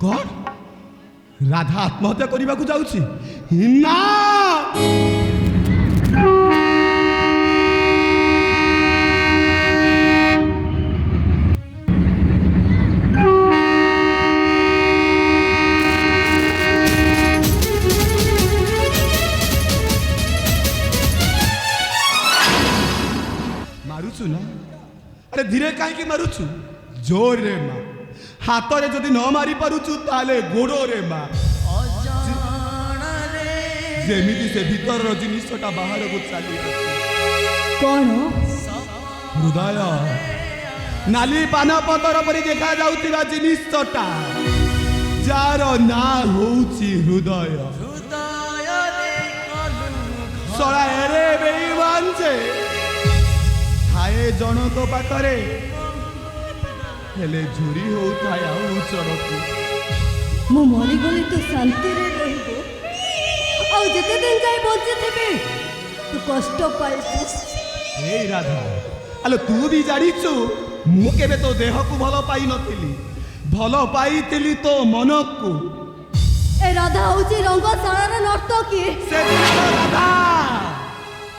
कौन राधा आत्महत्या करने को जाऊची ना मारुचु ना अरे धीरे कहीं मारुचु जोर रे माँ हाथ रे जदि न मारी पारुचु ताले गोड़ो रे माँ जेमिति से भीतर जिनिसटा बाहर को चली कौन हृदय नाली पान पतर परी देखा जाउतिबा जिनिसटा जार ना होउची हृदय सड़ा एरे बेईमान छे थाए जनक पाखरे हेले झुरी होउथाय आउ चढ़कू मु मरी गली तो शांति रे रहबो आ जते दिन जाय बचे थेबे तू कष्ट पाइस हे राधा आलो तू भी जानिचु मु केबे तो देह को भलो पाई नथिली भलो पाईतिली तो मन को ए राधा होची रंगशाला रे नर्तकी से राधा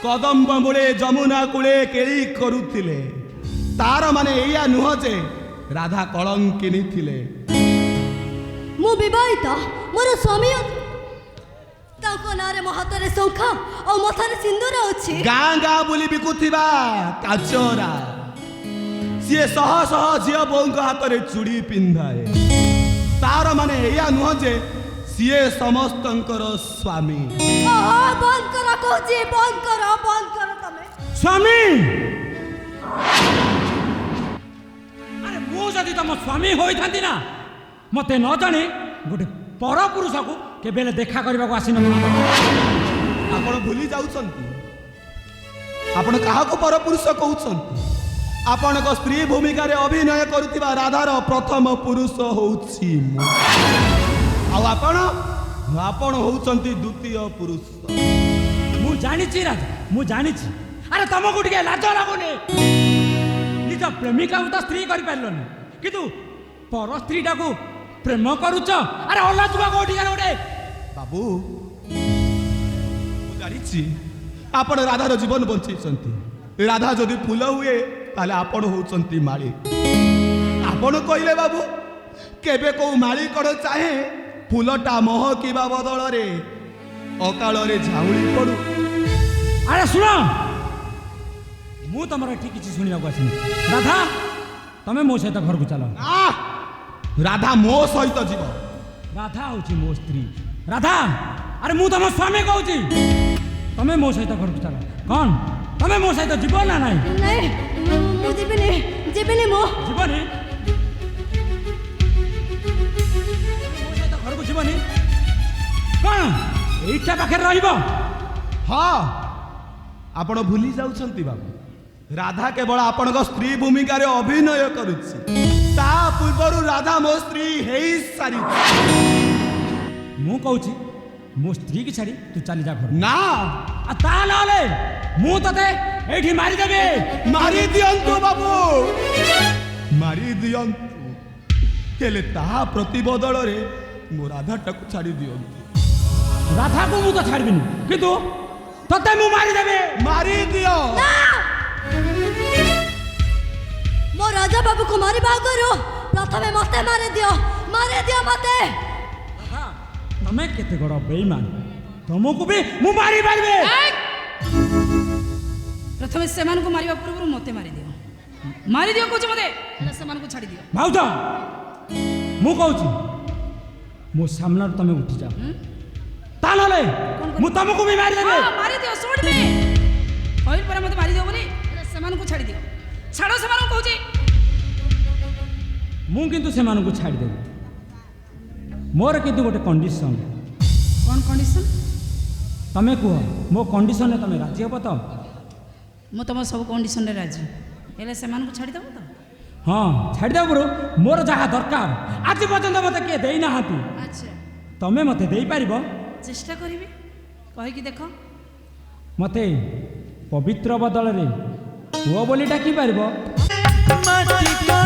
कदम्ब मूले जमुना कूले केली करुथिले तार माने एया नुह जे राधा कलंकिनी थिले मु विवाहिता मोर स्वामी ताको नारे महतरे शंखा और मथारे सिंदूर अछि गाँ गाँ बुली बिकुथिबा काचरा सी शह शह झियो बोंक हाथ रे चूड़ी पिंधाए तार माने एया नुह जे सीए समस्तंकर स्वामी बंद करो कहजी बंद करो तमे स्वामी अरे मु जदि तुम स्वामी होई थांती ना मते न जाने गोटे पर पुरुष को केबेले देखा करबा को आसी न आपण भूली जाउछंती आपण काहा को पर पुरुष कहउछंती आपण को स्त्री भूमिका रे अभिनय करुतिबा राधार प्रथम पुरुष होउछि मु आ आपण होउछंती द्वितीय पुरुष मु जानिछि राजा मु जानिछि अरे तुमको टिके लाज लागुनी निज प्रेमिका तो स्त्री कर पारलनी किंतु पर स्त्री टाको प्रेम करूच अरे अलाजुआ कोठी गोटे बाबू मु जानिछि आपण राधार जीवन बंचैछंती राधा जदि फूल हुए ताले आपण होउछंती माली आपण कहले बाबू केबे को माली कड़ चाहे फूलटा महकिबा बदल रे अकाल रे झाउली पड़ू अरे सुन मु तुम ठीक किसी शुणा आसनी राधा तमें मो सहित घर को चल राधा मो सहित जीव राधा हूँ मो स्त्री राधा अरे मु तुम स्वामी कहूँ तमें मो सहित घर को चल कौन तमें मो सहित जीव ना नहीं नहीं मु जीबनी मो जीवनी घर को जीवनी कौन एटा पाखे रहिबो हाँ आपण भूली जाउछंती बाबू राधा केवल आपण स्त्री भूमिका रे अभिनय करुछि ता पूर्वरु राधा मो स्त्री हेई सारी मु कहूछि मो स्त्री की छाड़ी तू चली जा घर ना आ ता नाले मु तते एठी मारी देबे मारी दियंतु बाबू मारी दियंतु केले ता प्रति बदल रे मो राधा टाकु छाड़ी दियंतु राधा को मु तो छाड़बिनी किंतु तते मु मारी देबे मारी दियो मो राजा बाबू को मारी बागरो प्रथमे मते मारे दियो मते तमे केते गड़ बेईमान तुमको भी मु मारी पारबे प्रथमे सेमान को मारिबा पूर्व मते मारी दियो कुछ मते सेमान को छाड़ी दियो भाउज मु कहूछि मो सामना तमे उठी जा तानले मु तुमको भी मारी देबे मारी दियो सुन में कहल पर मते मारी दियो बोली सेमान को छाड़ी दियो छाड़ो सेमान को कहूछि मु किंतु सेमान को छाड़ी देबे मोर किंतु गोटे कंडीशन कौन कंडीशन तमे कह मो कंडीशन में तमे राजी हो तो मु तुम सब कंडीशन रे राजी हेले सेमान को छाड़ी देबो तो हाँ छाड़ी देबो ब्रो मोर जहाँ दरकार आज पर्यंत मते के देई ना हाती अच्छा तमे मते देई पारिबो चेष्टा करिबी कहि कि देखो मते पवित्र बदल रे पुओ बोली डाकी पारिबो माटी